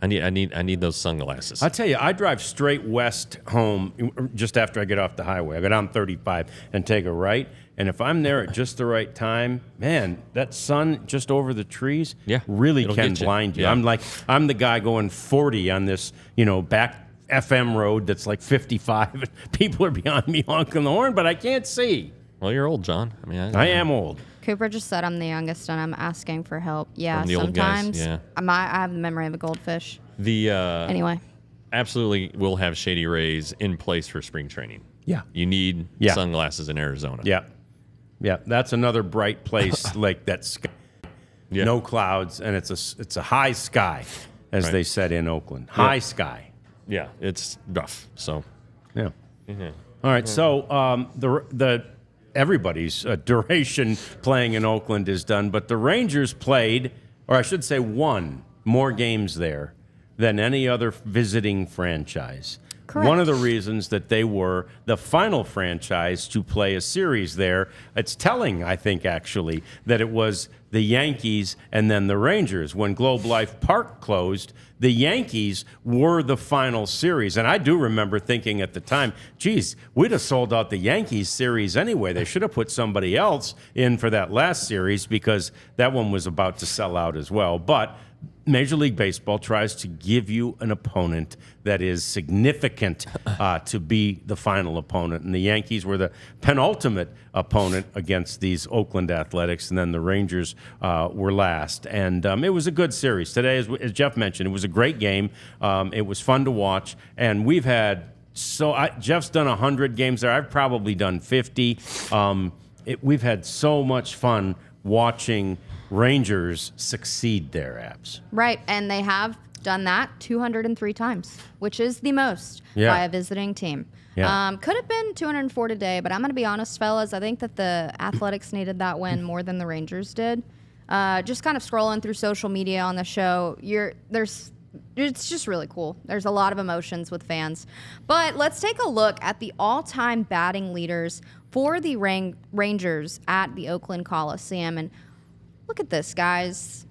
I need those sunglasses. I'll tell you, I drive straight west home just after I get off the highway. I go down 35 and take a right. And if I'm there at just the right time, man, that sun just over the trees really it'll can get you. blind you. Yeah. I'm the guy going 40 on this, back FM road that's like 55. And people are behind me honking the horn, but I can't see. Well, you're old, John. I mean, I am old. Cooper just said I'm the youngest and I'm asking for help. Yeah, From the old guys, sometimes yeah. I have the memory of a goldfish. Anyway, Anyway, absolutely, we'll have Shady Rays in place for spring training. Yeah. You need Yeah. sunglasses in Arizona. Yeah. Yeah, that's another bright place like that sky. Yeah. No clouds, and it's a high sky, as Right. they said in Oakland. High sky. Yeah, it's rough. So, Yeah. All right. So the everybody's duration playing in Oakland is done, but the Rangers played, or I should say, won more games there than any other visiting franchise. Correct. One of the reasons that they were the final franchise to play a series there, it's telling, I think, actually, that it was the Yankees and then the Rangers. When Globe Life Park closed, the Yankees were the final series. And I do remember thinking at the time, geez, we'd have sold out the Yankees series anyway. They should have put somebody else in for that last series because that one was about to sell out as well. But Major League Baseball tries to give you an opponent that is significant to be the final opponent. And the Yankees were the penultimate opponent against these Oakland Athletics, and then the Rangers were last. And it was a good series. Today, as Jeff mentioned, it was a great game. It was fun to watch. And we've had Jeff's done 100 games there. I've probably done 50. We've had so much fun watching Rangers succeed there, Abs. Right, and they have done that 203 times, which is the most by a visiting team. Yeah. Could have been 204 today, but I'm going to be honest, fellas. I think that the Athletics needed that win more than the Rangers did. Just kind of scrolling through social media on the show, it's just really cool. There's a lot of emotions with fans. But let's take a look at the all-time batting leaders for the Rangers at the Oakland Coliseum. And look at this, guys.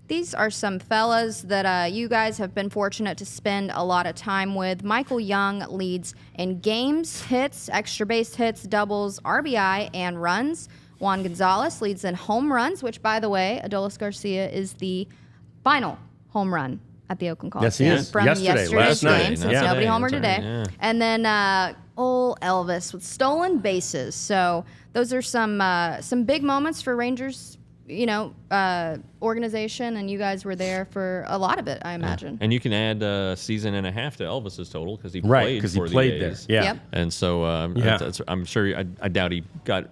These are some fellas that you guys have been fortunate to spend a lot of time with. Michael Young leads in games, hits, extra base hits, doubles, RBI, and runs. Juan Gonzalez leads in home runs, which, by the way, Adolis Garcia is the final home run at the Oakland Coliseum. Yes, he is. From Yesterday's last night. game, since Yeah. nobody homered Today, today. yeah. And then old Elvis with stolen bases. So those are some big moments for Rangers, organization, and you guys were there for a lot of it, I imagine. And you can add a season and a half to Elvis's total because he Right, played because he for played the there. A's. Yeah. Yep. And so I'm sure, I doubt he got,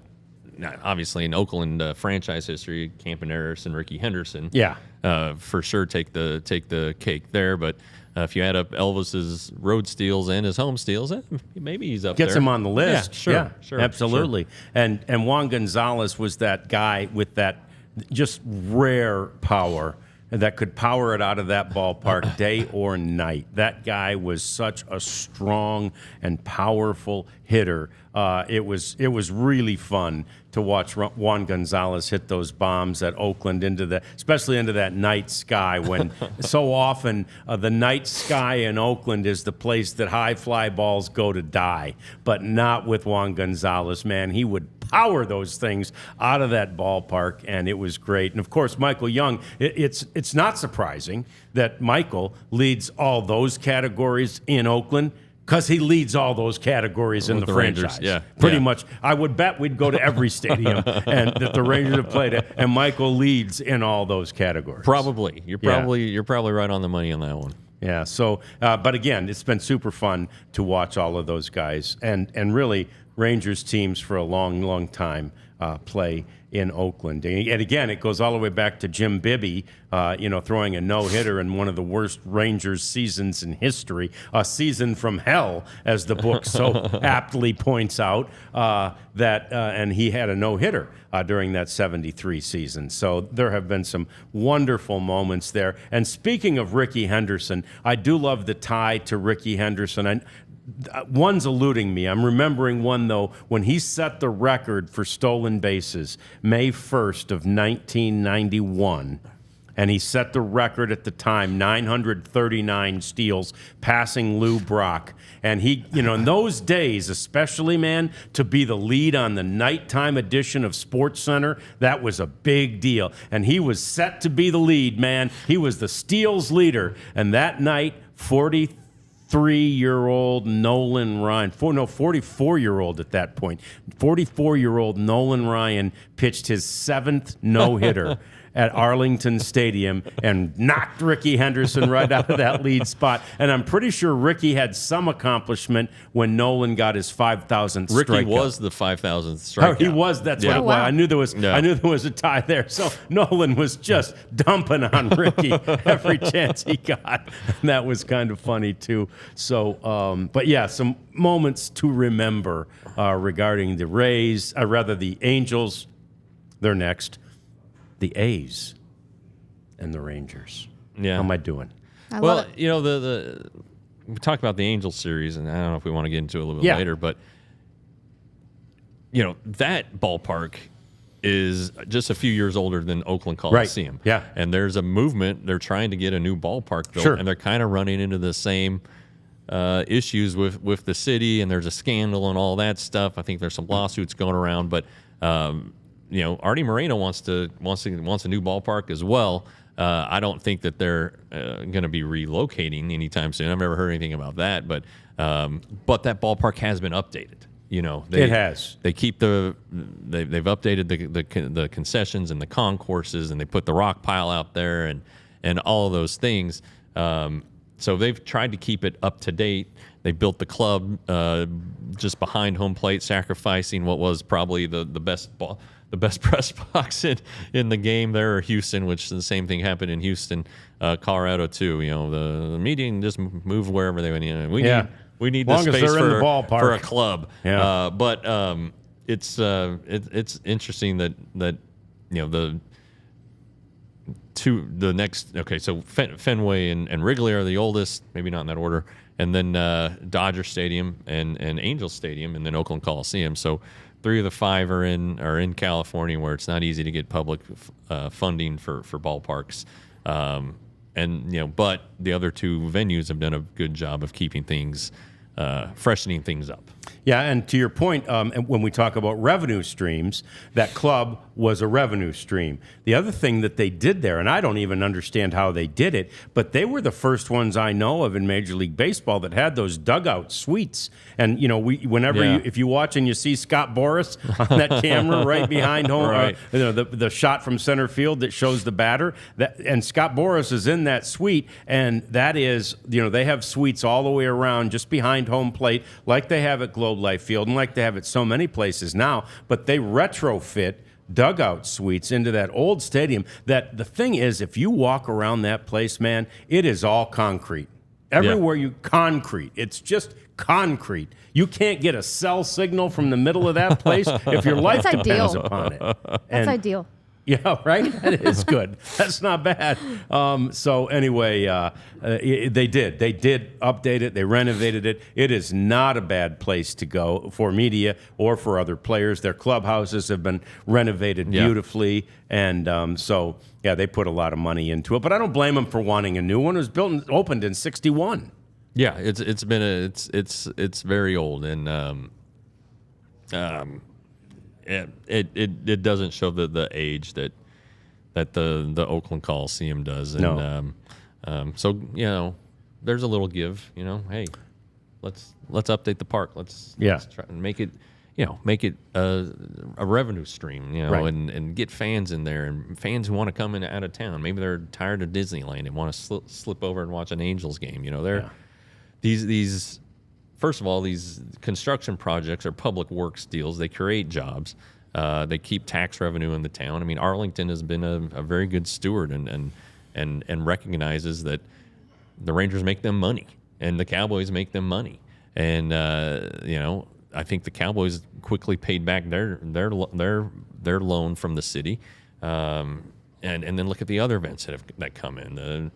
obviously in Oakland franchise history, Campaneris and Ricky Henderson. Yeah. For sure take the cake there. But if you add up Elvis's road steals and his home steals, maybe he's up Gets there. him on the list. Yeah, sure. Absolutely. Sure. And Juan Gonzalez was that guy with that just rare power that could power it out of that ballpark day or night. That guy was such a strong and powerful hitter. It was really fun to watch Juan Gonzalez hit those bombs at Oakland especially into that night sky, when so often the night sky in Oakland is the place that high fly balls go to die, but not with Juan Gonzalez, man. He would power those things out of that ballpark, and it was great. And of course, Michael Young, it's not surprising that Michael leads all those categories in Oakland, because he leads all those categories in the Rangers, franchise. yeah. Pretty Yeah. much. I would bet we'd go to every stadium and that the Rangers have played it, and Michael leads in all those categories. Probably. You're probably right on the money on that one. Yeah. So, but again, it's been super fun to watch all of those guys, and really Rangers teams for a long, long time play in Oakland. And again, it goes all the way back to Jim Bibby, throwing a no-hitter in one of the worst Rangers seasons in history, a season from hell, as the book so aptly points out, and he had a no-hitter during that 73 season. So there have been some wonderful moments there. And speaking of Ricky Henderson, I do love the tie to Ricky Henderson. One's eluding me. I'm remembering one, though, when he set the record for stolen bases May 1st of 1991. And he set the record at the time, 939 steals, passing Lou Brock. And he, in those days, especially, man, to be the lead on the nighttime edition of SportsCenter, that was a big deal. And he was set to be the lead, man. He was the steals leader. And that night, 43-year-old Nolan Ryan, 44-year-old at that point, 44-year-old Nolan Ryan pitched his 7th no-hitter. at Arlington Stadium and knocked Rickey Henderson right out of that lead spot. And I'm pretty sure Rickey had some accomplishment when Nolan got his 5,000th strikeout. Rickey was the 5,000th strikeout. Oh, he was. That's what it was. wow. I knew there was a tie there. So Nolan was just dumping on Rickey every chance he got. And that was kind of funny too. So, but yeah, some moments to remember regarding the Rays, rather the Angels. They're next. The A's and the Rangers. Yeah. How am I doing? I Well, love it. you know, we talked about the Angels series, and I don't know if we want to get into it a little bit later, but you know, that ballpark is just a few years older than Oakland Coliseum. Right. Yeah. And there's a movement. They're trying to get a new ballpark built, Sure. and they're kind of running into the same issues with the city, and there's a scandal and all that stuff. I think there's some lawsuits going around, but you know, Artie Moreno wants a new ballpark as well. I don't think that they're going to be relocating anytime soon. I've never heard anything about that, but that ballpark has been updated. You know, It has. They keep they've updated the concessions and the concourses, and they put the rock pile out there and all of those things. So they've tried to keep it up to date. They built the club just behind home plate, sacrificing what was probably the best press box in the game there, or Houston, which the same thing happened in Houston, Colorado too. You know, the media can just move wherever they want. You know, we need Long this as space they're in the ballpark. for a club. Yeah. But it's interesting that you know the next. Okay, so Fenway and Wrigley are the oldest, maybe not in that order, and then Dodger Stadium and Angel Stadium, and then Oakland Coliseum. So 3 of the 5 are in California, where it's not easy to get public funding for ballparks. And you know, but the other 2 venues have done a good job of keeping things freshening things up. Yeah, and to your point, when we talk about revenue streams, that club was a revenue stream. The other thing that they did there, and I don't even understand how they did it, but they were the first ones I know of in Major League Baseball that had those dugout suites. And you know, if you watch and you see Scott Boras on that camera right behind home, Right. you know, the shot from center field that shows the batter, and Scott Boras is in that suite, and that is, you know, they have suites all the way around just behind home plate, like they have at Globe Life Field and like they have at so many places now, but they retrofit dugout suites into that old stadium. That the thing is, if you walk around that place, man, it is all concrete. Everywhere you concrete. It's just concrete. You can't get a cell signal from the middle of that place if your life That's depends ideal. upon it. That's ideal. Yeah, right? That is good. That's not bad. So anyway, they did. They did update it. They renovated it. It is not a bad place to go for media or for other players. Their clubhouses have been renovated beautifully. And so, yeah, they put a lot of money into it. But I don't blame them for wanting a new one. It was built and opened in '61. Yeah, it's very old, and it doesn't show the age that the Oakland Coliseum does. And No. so you know, there's a little give. You know, hey, let's update the park. Let's try and make it a revenue stream. You know, Right. and get fans in there, and fans who want to come in out of town. Maybe they're tired of Disneyland and want to slip over and watch an Angels game. You know, these. First of all, these construction projects are public works deals. They create jobs. They keep tax revenue in the town. I mean, Arlington has been a very good steward and recognizes that the Rangers make them money and the Cowboys make them money. And you know, I think the Cowboys quickly paid back their loan from the city. And then look at the other events that come in. The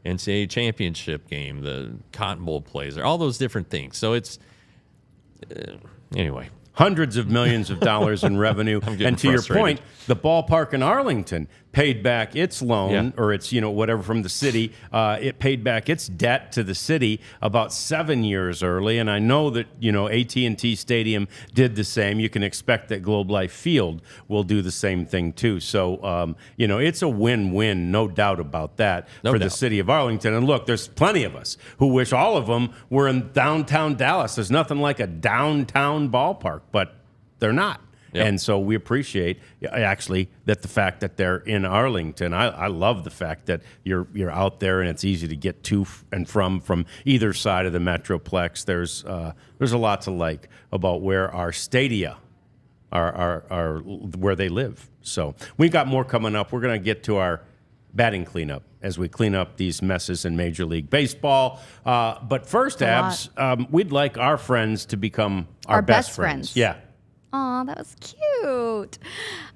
NCAA championship game, the Cotton Bowl plays, all those different things. So it's anyway. Hundreds of millions of dollars in revenue. And to your point, the ballpark in Arlington paid back its loan or its, you know, whatever from the city. It paid back its debt to the city about 7 years early. And I know that, you know, AT&T Stadium did the same. You can expect that Globe Life Field will do the same thing too. So, you know, it's a win-win, no doubt about that for the city of Arlington. And look, there's plenty of us who wish all of them were in downtown Dallas. There's nothing like a downtown ballpark, but they're not. Yep. And so we appreciate actually that the fact that they're in Arlington. I love the fact that you're out there and it's easy to get to and from either side of the Metroplex. There's a lot to like about where our stadia are where they live. So we've got more coming up. We're going to get to our batting cleanup as we clean up these messes in Major League Baseball. But first, Abs, we'd like our friends to become our best friends. Yeah. Aw, that was cute.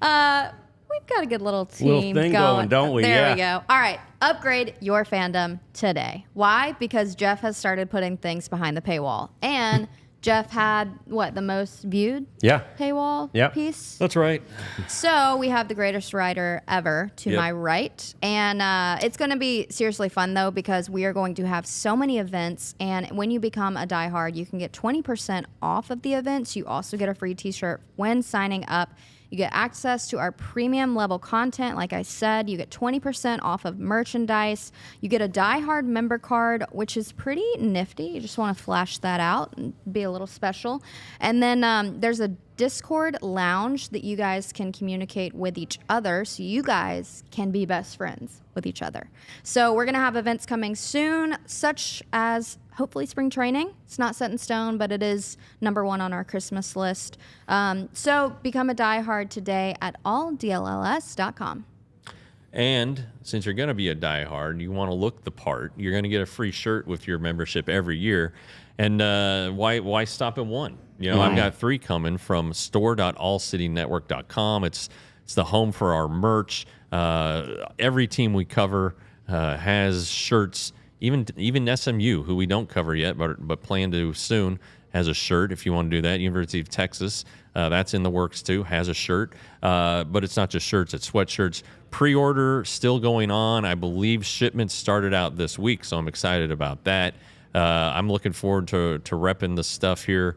We've got a good little team Little thing going, don't we? There Yeah. we go. All right, upgrade your fandom today. Why? Because Jeff has started putting things behind the paywall. And Jeff had, the most viewed paywall piece? That's right. So we have the greatest writer ever to my right. And it's going to be seriously fun, though, because we are going to have so many events. And when you become a diehard, you can get 20% off of the events. You also get a free T-shirt when signing up. You get access to our premium level content. Like I said, you get 20% off of merchandise. You get a diehard member card, which is pretty nifty. You just want to flash that out and be a little special. And then there's a Discord lounge that you guys can communicate with each other, so you guys can be best friends with each other. So we're going to have events coming soon, such as hopefully spring training. It's not set in stone, but it is #1 on our Christmas list. So become a diehard today at alldlls.com. And since you're going to be a diehard, you want to look the part. You're going to get a free shirt with your membership every year. And why stop at one? I've got 3 coming from store.allcitynetwork.com. It's the home for our merch. Every team we cover has shirts. Even SMU, who we don't cover yet, but plan to soon, has a shirt if you want to do that. University of Texas, that's in the works too, has a shirt. But it's not just shirts, it's sweatshirts. Pre-order still going on. I believe shipments started out this week, so I'm excited about that. I'm looking forward to repping the stuff here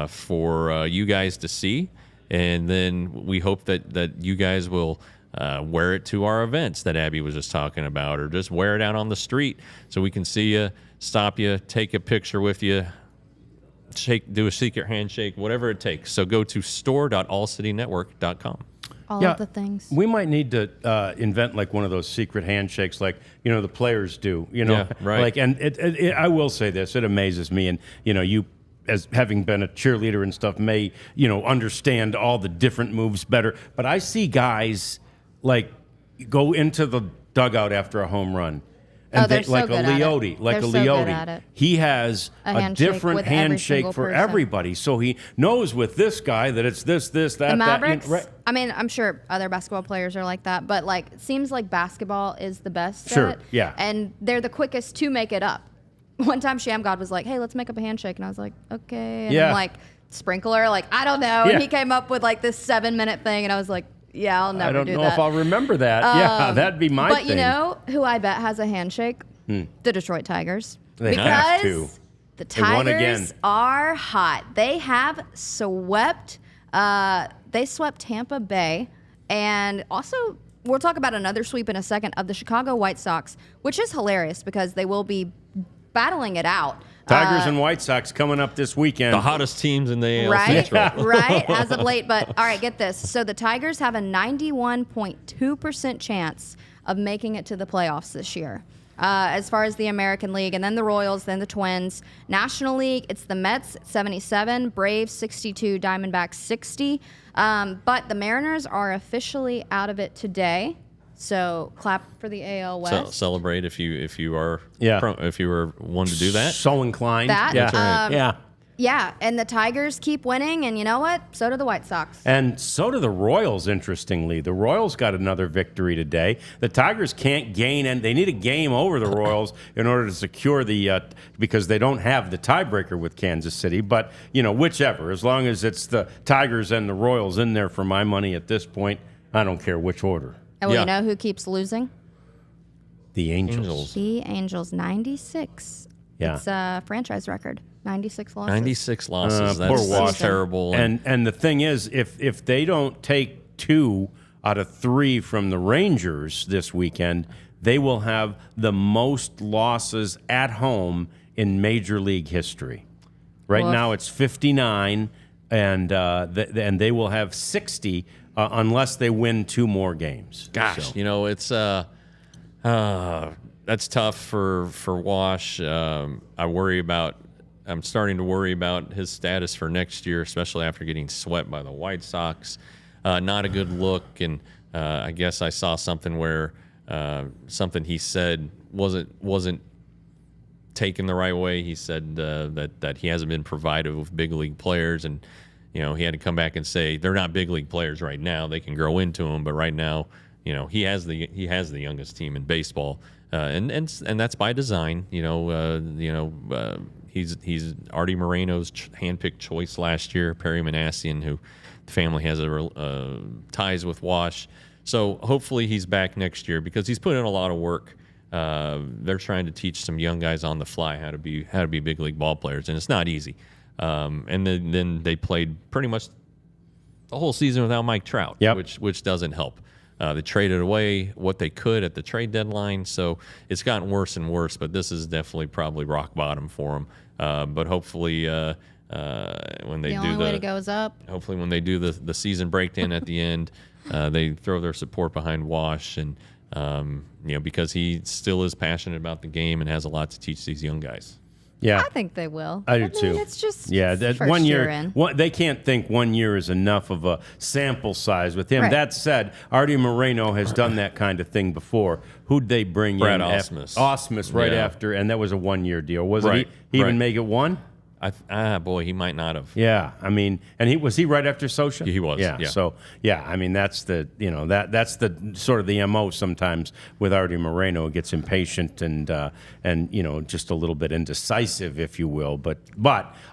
for you guys to see. And then we hope that you guys will wear it to our events that Abby was just talking about, or just wear it out on the street so we can see you, stop you, take a picture with you, do a secret handshake, whatever it takes. So go to store.allcitynetwork.com. All of the things. We might need to invent like one of those secret handshakes, like the players do. Yeah, right. Like, and I will say this: it amazes me, and you, as having been a cheerleader and stuff, may understand all the different moves better. But I see guys like go into the dugout after a home run. And they're so good at it. Like They're a so good Leote, at it. he has a handshake different with every handshake single for person. everybody. So he knows with this guy that it's this, that, The Mavericks, that. Right. I mean, I'm sure other basketball players are like that, but it seems like basketball is the best Sure, at it. yeah. And they're the quickest to make it up. One time Shamgod was like, hey, let's make up a handshake. And I was like, okay. And I'm like, sprinkler? I don't know. Yeah. And he came up with this 7-minute thing. And I was like, yeah, I'll never do that. I don't know if I'll remember that. Yeah, that'd be my thing. But you know who I bet has a handshake? The Detroit Tigers. They have to. Because the They won again. Tigers are hot. They have swept. They swept Tampa Bay, and also we'll talk about another sweep in a second of the Chicago White Sox, which is hilarious because they will be battling it out. Tigers and White Sox coming up this weekend. The hottest teams in the AL Right, Central. right, as of late. But all right, get this. So the Tigers have a 91.2% chance of making it to the playoffs this year. As far as the American League, and then the Royals, then the Twins. National League, it's the Mets, 77, Braves, 62, Diamondbacks, 60. But the Mariners are officially out of it today. So clap for the AL West. So celebrate if you are if you were one to do that. So inclined. That, yeah. That's right. Yeah. Yeah, and the Tigers keep winning, and you know what? So do the White Sox. And so do the Royals, interestingly. The Royals got another victory today. The Tigers can't gain, and they need a game over the Royals in order to secure the because they don't have the tiebreaker with Kansas City. But, whichever. As long as it's the Tigers and the Royals in there for my money at this point, I don't care which order. And you know who keeps losing? The Angels. The Angels, 96. Yeah. It's a franchise record. 96 losses. 96 losses. Poor That's Washington. terrible. And the thing is, if they don't take 2 out of 3 from the Rangers this weekend, they will have the most losses at home in Major League history. Right now it's 59. and they will have 60 unless they win 2 more games. Gosh, So, it's that's tough for Wash. I'm starting to worry about his status for next year, especially after getting swept by the White Sox. Not a good look, and I guess I saw something where something he said wasn't taken the right way. He said that he hasn't been provided with big league players, and he had to come back and say they're not big league players right now. They can grow into them, but right now, he has the youngest team in baseball, and that's by design. He's Artie Moreno's handpicked choice last year. Perry Manassian, who the family has ties with Wash, so hopefully he's back next year because he's put in a lot of work. They're trying to teach some young guys on the fly how to be big league ball players, and it's not easy. And then they played pretty much the whole season without Mike Trout, which doesn't help. They traded away what they could at the trade deadline, so it's gotten worse and worse. But this is definitely probably rock bottom for them. But hopefully, when they the only way to go is up. Hopefully, when they do the season breakdown at the end, they throw their support behind Wash, and because he still is passionate about the game and has a lot to teach these young guys. Yeah, I think they will. I do mean, too. It's just that first 1 year. in. They can't think 1 year is enough of a sample size with him. Right. That said, Artie Moreno has done that kind of thing before. Who'd they bring Brad in? Osmus. Osmus right Yeah. after, and that was a 1 year deal. Was Right, it? He even right. make it one? Boy, he might not have. Yeah, I mean, and was he right after Socha? He was, yeah. So I mean, that's the that's the sort of the MO sometimes with Artie Moreno. It gets impatient and just a little bit indecisive, if you will. But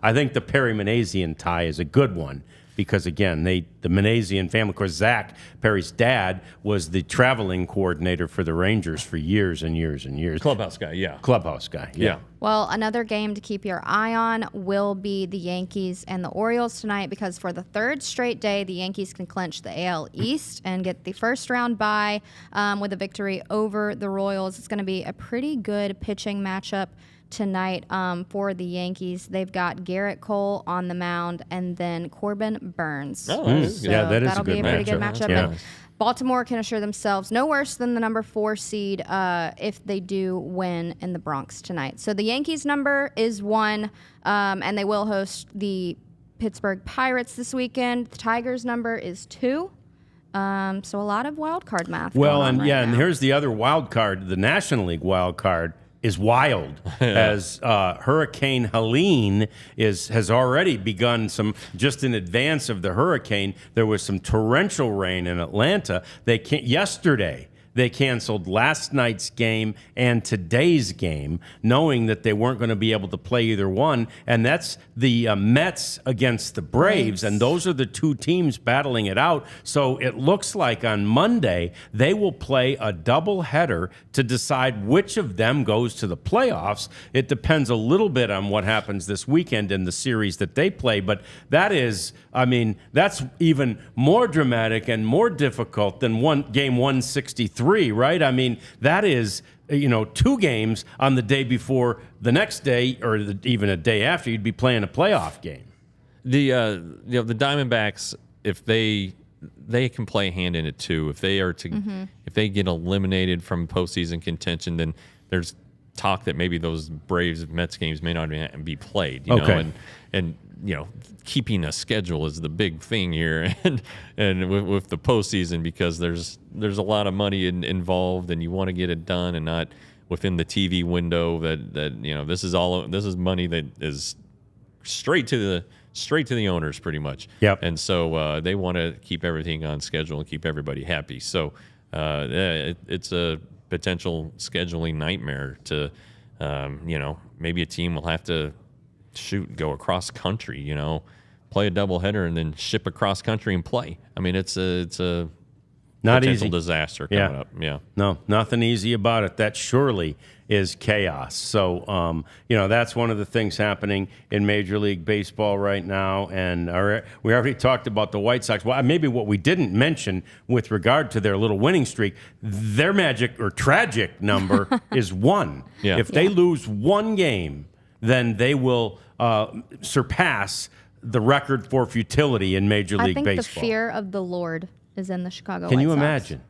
I think the Perry Manassian tie is a good one. Because again, the Manassian family, of course, Zach Perry's dad was the traveling coordinator for the Rangers for years and years and years. Clubhouse guy, yeah. Clubhouse guy, yeah. Well, another game to keep your eye on will be the Yankees and the Orioles tonight, because for the 3rd straight day, the Yankees can clinch the AL East and get the first round bye with a victory over the Royals. It's going to be a pretty good pitching matchup tonight for the Yankees. They've got Garrett Cole on the mound and then Corbin Burns. Oh, So yeah, that is that'll a good be a pretty good matchup. matchup. Yeah. And Baltimore can assure themselves no worse than the number 4 seed if they do win in the Bronx tonight. So the Yankees number is 1, and they will host the Pittsburgh Pirates this weekend. The Tigers number is 2. So a lot of wild card math. Well, going on right and now. here's the other wild card. The National League wild card is wild as Hurricane Helene has already begun just in advance of the hurricane. There was some torrential rain in Atlanta. Yesterday they canceled last night's game and today's game, knowing that they weren't going to be able to play either one. And that's the Mets against the Braves, and those are the 2 teams battling it out. So it looks like on Monday they will play a doubleheader to decide which of them goes to the playoffs. It depends a little bit on what happens this weekend in the series that they play, but that's even more dramatic and more difficult than game 163. Right? I mean, that is, 2 games on the day before the next day, or even a day after, you'd be playing a playoff game. The Diamondbacks, if they can play hand in it too. If they are if they get eliminated from postseason contention, then there's talk that maybe those Braves Mets games may not be played. You know, and keeping a schedule is the big thing here, and with the postseason, because there's a lot of money involved, and you want to get it done and not within the TV window. That this is money that is straight to the owners pretty much. Yep. And so they want to keep everything on schedule and keep everybody happy. So it's a potential scheduling nightmare to maybe a team will have to go across country, play a doubleheader and then ship across country and play. I mean, it's a not potential easy disaster coming up. Yeah. No, nothing easy about it. That surely is chaos. So, that's one of the things happening in Major League Baseball right now. And we already talked about the White Sox. Well, maybe what we didn't mention with regard to their little winning streak, their magic or tragic number is 1. Yeah. If they lose 1 game, then they will surpass the record for futility in Major League I think Baseball. the fear of the Lord is in the Chicago Can White you Sox. imagine?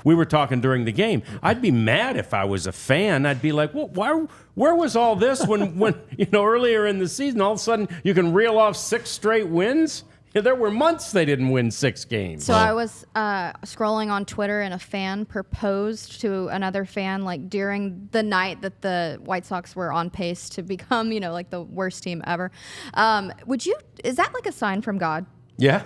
We were talking during the game. I'd be mad if I was a fan. I'd be like, well, where was all this when earlier in the season, all of a sudden you can reel off 6 straight wins? There were months they didn't win 6 games. So I was scrolling on Twitter, and a fan proposed to another fan, like during the night that the White Sox were on pace to become, like the worst team ever. Is that like a sign from God? Yeah.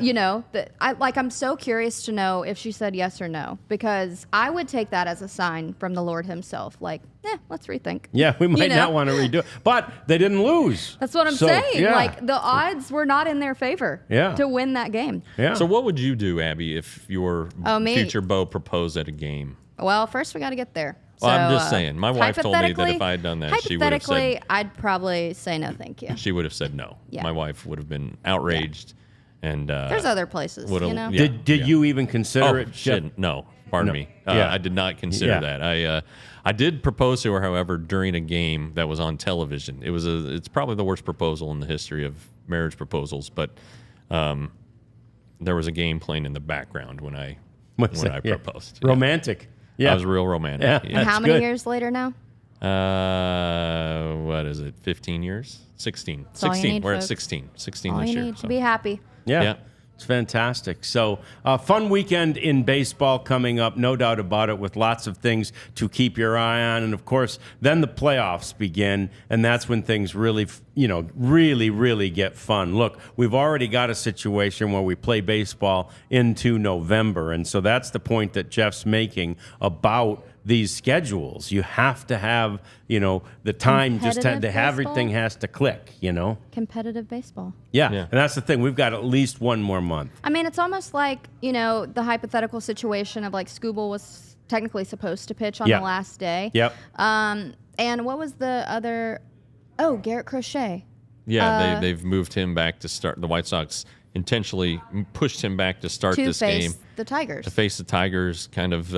I'm so curious to know if she said yes or no, because I would take that as a sign from the Lord himself. Like, let's rethink. Yeah, we might not want to redo it. But they didn't lose. That's what I'm saying. Yeah. Like, the odds were not in their favor to win that game. Yeah. So what would you do, Abby, if your future beau proposed at a game? Well, first we got to get there. Well, I'm just saying. My wife told me that if I had done that, she would have said... Hypothetically, I'd probably say no, thank you. She would have said no. Yeah. My wife would have been outraged. And there's other places, Yeah, Did you even consider it? Shit, no. Pardon me. I did not consider that. I did propose to her, however, during a game that was on television. It's probably the worst proposal in the history of marriage proposals, but there was a game playing in the background when I proposed. Yeah. Romantic. Yeah. I was real romantic. And how many years later now? What is it? 15 years? 16. That's all you 16. need, We're at folks. 16. 16 All this you year. need to be happy. Yeah. It's fantastic. So, fun weekend in baseball coming up, no doubt about it, with lots of things to keep your eye on. And, of course, then the playoffs begin, and that's when things really, really get fun. Look, we've already got a situation where we play baseball into November, and so that's the point that Jeff's making about these schedules. You have to have, the time just to Competitive everything baseball? has to click, Competitive baseball. Yeah. And that's the thing. We've got at least one more month. I mean, it's almost like, the hypothetical situation of like Scooble was technically supposed to pitch on the last day. Yep. And what was the other? Oh, Garrett Crochet. Yeah, they've moved him back to start. The White Sox intentionally pushed him back to start this game. The Tigers. To face the Tigers, kind of,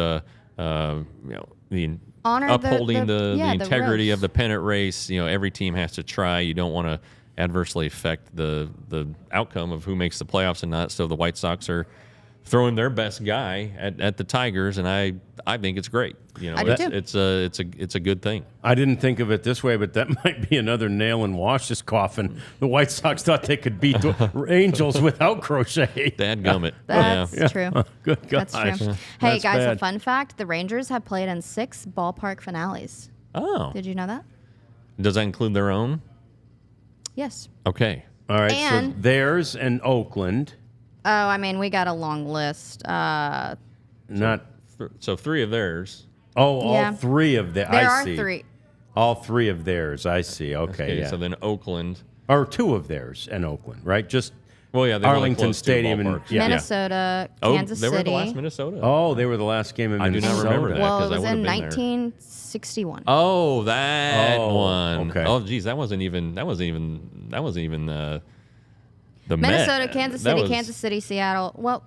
Honor upholding the the integrity race. of the pennant race. Every team has to try. You don't want to adversely affect the outcome of who makes the playoffs and not. So the White Sox are throwing their best guy at the Tigers, and I think it's great. I do too. It's a good thing. I didn't think of it this way, but that might be another nail in Wash's coffin. The White Sox thought they could beat the Angels without Crochet. Dadgummit. That's true. Good gosh. That's true. Hey, That's guys, bad. a fun fact. The Rangers have played in 6 ballpark finales. Oh, Did you know that? does that include their own? Yes. Okay. All right, And- so theirs and Oakland. Oh, I mean, we got a long list. Not. So 3 of theirs. All Yeah. 3 of them. There I are see. 3. All 3 of theirs. I see. Okay. Yeah. So then Oakland. Or 2 of theirs and Oakland, right? Just Well, yeah, they're only Arlington close to Stadium and ballparks. Minnesota, Kansas they were City. the last Minnesota. Oh, they were the last game in I do Minnesota. not remember that. Well, 'cause it I was would've in been there. 1961. Oh, that Oh, one. okay. Oh, geez, that wasn't even the Minnesota, Met. Kansas That City, was Kansas City, Seattle. Well,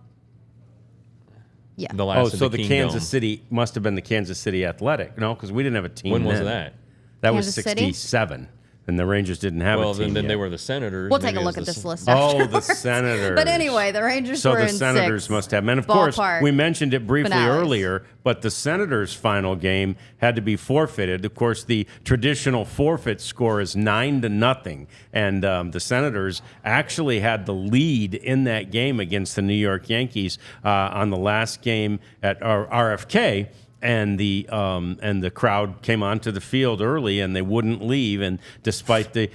yeah. The last Oh, of so the Kingdom. Kansas City must have been the Kansas City Athletic. No, because we didn't have a team When was then. that? That was Kansas City? 67. And the Rangers didn't have Well, a team then yet. they were the Senators. We'll Maybe take a it look was at this list Oh, afterwards. the Senators. But anyway, the Rangers So were the in Senators 6 must have. And of course, ballpark we mentioned it briefly finales. earlier, but the Senators' final game had to be forfeited. Of course, the traditional forfeit score is 9-0, and the Senators actually had the lead in that game against the New York Yankees on the last game at RFK. And the crowd came onto the field early, and they wouldn't leave. And despite the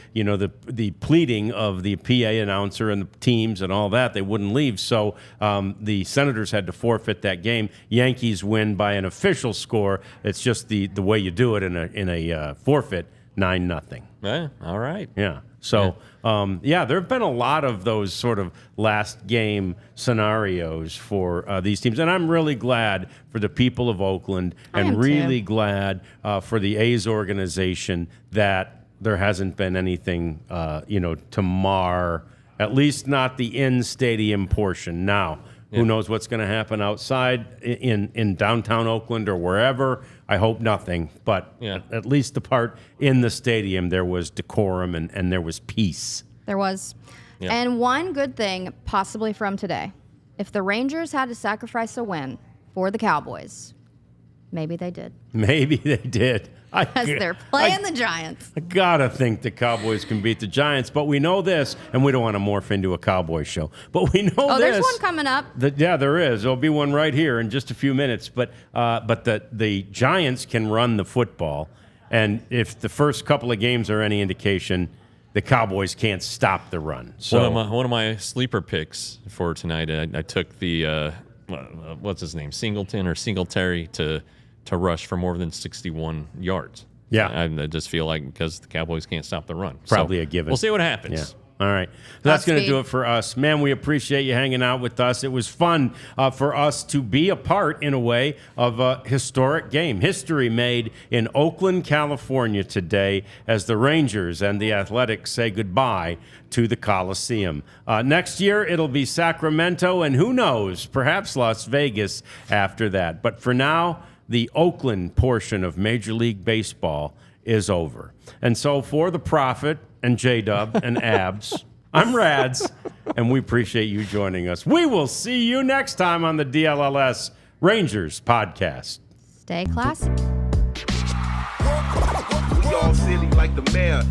pleading of the PA announcer and the teams and all that, they wouldn't leave. So the Senators had to forfeit that game. Yankees win by an official score. It's just the way you do it in a forfeit, 9-0. Yeah, all right. Yeah. So, there have been a lot of those sort of last game scenarios for these teams. And I'm really glad for the people of Oakland I am and really too. glad for the A's organization that there hasn't been anything, to mar, at least not the in-stadium portion. Now, who knows what's going to happen outside in downtown Oakland or wherever. I hope nothing, but at least the part in the stadium, there was decorum and there was peace. There was. Yeah. And one good thing possibly from today, if the Rangers had to sacrifice a win for the Cowboys, maybe they did. Maybe they did. Because they're playing the Giants. I gotta think the Cowboys can beat the Giants, but we know this, and we don't want to morph into a Cowboys show, but we know this. Oh, there's one coming up. Yeah, there is. There'll be one right here in just a few minutes. But the Giants can run the football, and if the first couple of games are any indication, the Cowboys can't stop the run. So One of my sleeper picks for tonight, I took the what's his name, Singletary to rush for more than 61 yards. Yeah. I just feel like because the Cowboys can't stop the run. Probably So a given. We'll see what happens. Yeah. All right. So that's going to Godspeed. do it for us. Man, we appreciate you hanging out with us. It was fun for us to be a part, in a way, of a historic game. History made in Oakland, California today as the Rangers and the Athletics say goodbye to the Coliseum. Next year, it'll be Sacramento, and who knows, perhaps Las Vegas after that. But for now, the Oakland portion of Major League Baseball is over. And so for the Prophet and J-Dub and Abs, I'm Rads, and we appreciate you joining us. We will see you next time on the DLLS Rangers podcast. Stay classy. We all silly like the mayor.